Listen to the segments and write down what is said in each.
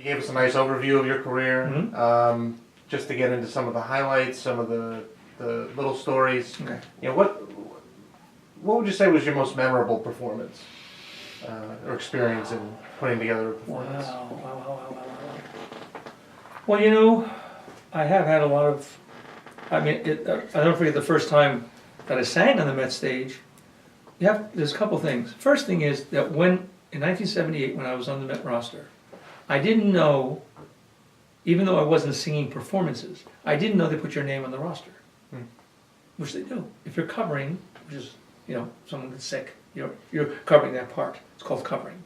gave us a nice overview of your career. Mhm. Just to get into some of the highlights, some of the little stories. Okay. You know, what would you say was your most memorable performance or experience in putting together a performance? Wow. Well, you know, I have had a lot of. I mean, I don't forget the first time that I sang on the Met stage. There's a couple things. First thing is that in 1978, when I was on the Met roster, I didn't know, even though I wasn't singing performances, I didn't know they put your name on the roster, which they do. If you're covering, which is, you know, someone gets sick, you're covering that part. It's called covering.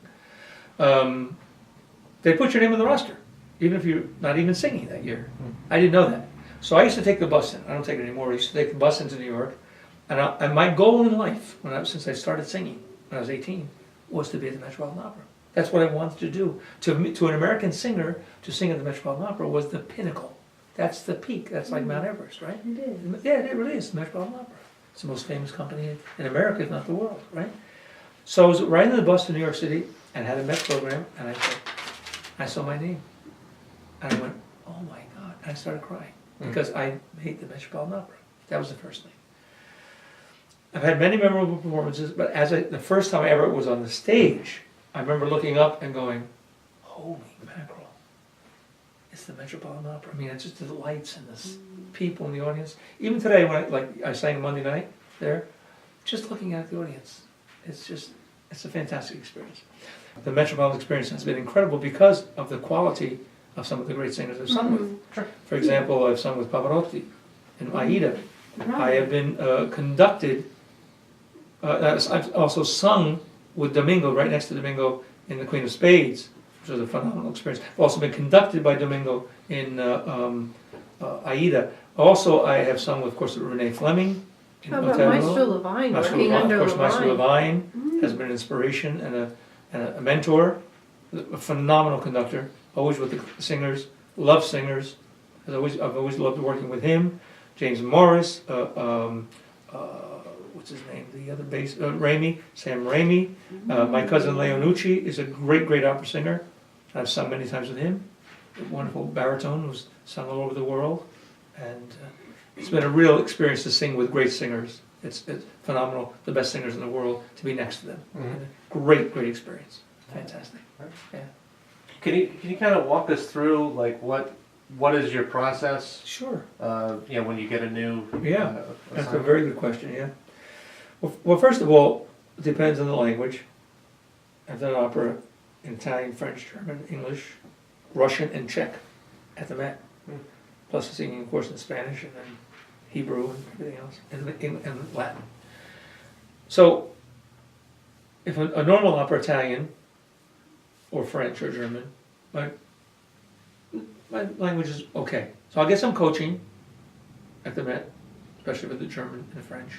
They put your name on the roster, even if you're not even singing that year. I didn't know that. So I used to take the bus in. I don't take it anymore. I used to take the bus into New York. And my goal in life, since I started singing when I was 18, was to be at the Metropolitan Opera. That's what I wanted to do. To an American singer, to sing at the Metropolitan Opera was the pinnacle. That's the peak. That's like Mount Everest, right? It is. Yeah, it really is, the Metropolitan Opera. It's the most famous company in America, if not the world, right? So I was riding the bus to New York City and had a Met program, and I saw my name. And I went, oh my God. And I started crying because I made the Metropolitan Opera. That was the first thing. I've had many memorable performances, but the first time I ever was on the stage, I remember looking up and going, holy mackerel, it's the Metropolitan Opera. I mean, it's just the lights and the people in the audience. Even today, when I sang Monday night there, just looking at the audience, it's a fantastic experience. The Metropolitan experience has been incredible because of the quality of some of the great singers I've sung with. Sure. For example, I've sung with Pavarotti and Aida. I have been conducted. I've also sung with Domingo, right next to Domingo in The Queen of Spades, which was a phenomenal experience. I've also been conducted by Domingo in Aida. Also, I have sung with, of course, Renee Fleming in How about Othello. Maestro Levine, working Of under course, Maestro Levine? Levine has been an inspiration and a mentor, a phenomenal conductor, always with the singers, loves singers. I've always loved working with him. James Morris, what's his name? The other bass, Sam Raimi. My cousin Leonucci is a great opera singer. I've sung many times with him. A wonderful baritone who's sung all over the world. And it's been a real experience to sing with great singers. It's phenomenal, the best singers in the world, to be next to them. Great experience. Fantastic. Yeah. Can you kind of walk us through like what is your process? Sure. When you get a new. Yeah, that's a assignment? very good question. Yeah. Well, first of all, it depends on the language. I've done opera in Italian, French, German, English, Russian, and Czech at the Met. Plus singing, of course, in Spanish and then Hebrew and everything else, and Latin. So, if a normal opera, Italian, or French or German, my language is okay. So I'll get some coaching at the Met, especially with the German and the French.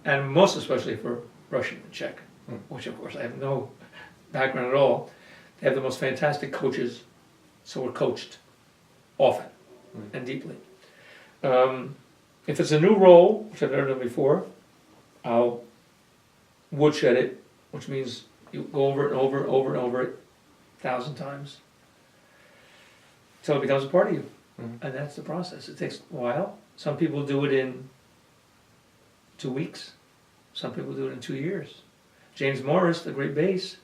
And most especially for Russian and Czech, which of course I have no background at all. They have the most fantastic coaches, so we're coached often and deeply. If it's a new role, which I've never done before, I'll woodshed it, which means you go over it and over and over it 1,000 times until it becomes a part of you. And that's the process. It takes a while. Some people do it in 2 weeks. Some people do it in 2 years. James Morris, the great bass,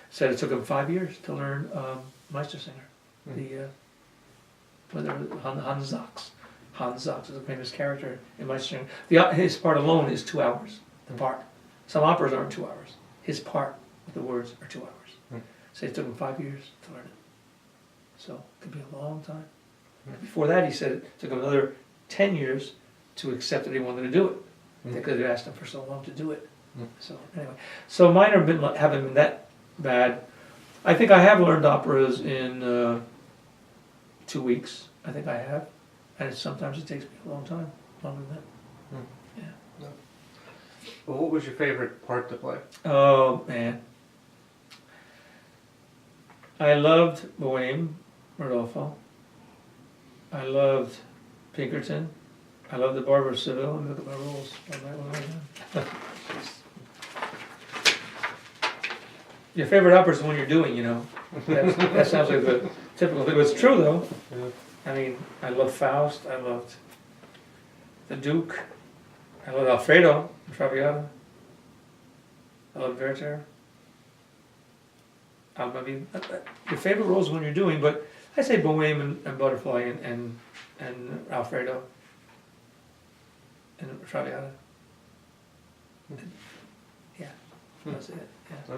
said it took him 5 years to learn Meistersinger. Hans Sachs. Hans Sachs is a famous character in Meistersinger. His part alone is 2 hours. The part. Some operas aren't 2 hours. His part with the words are 2 hours. So it took him 5 years to learn it. So it could be a long time. Before that, he said it took him another 10 years to accept that he wanted to do it. Because they asked him for so long to do it. So anyway, so mine haven't been that bad. I think I have learned operas in 2 weeks. I think I have, and sometimes it takes me a long time, longer than that. Yeah. Well, what was your favorite part to play? Oh man, I loved Bohème, Rodolfo. I loved Pinkerton. I love the Barber of Seville. Let me look at my rules. Your favorite opera is the one you're doing, you know. That sounds like the typical thing. But it's true though. Yeah. I mean, I love Faust. I loved the Duke. I love Alfredo Traviata. I love Werther. I mean, your favorite roles is when you're doing, but I say Bohème and Butterfly and Alfredo and Traviata. Yeah, that's it. Yeah. Huh?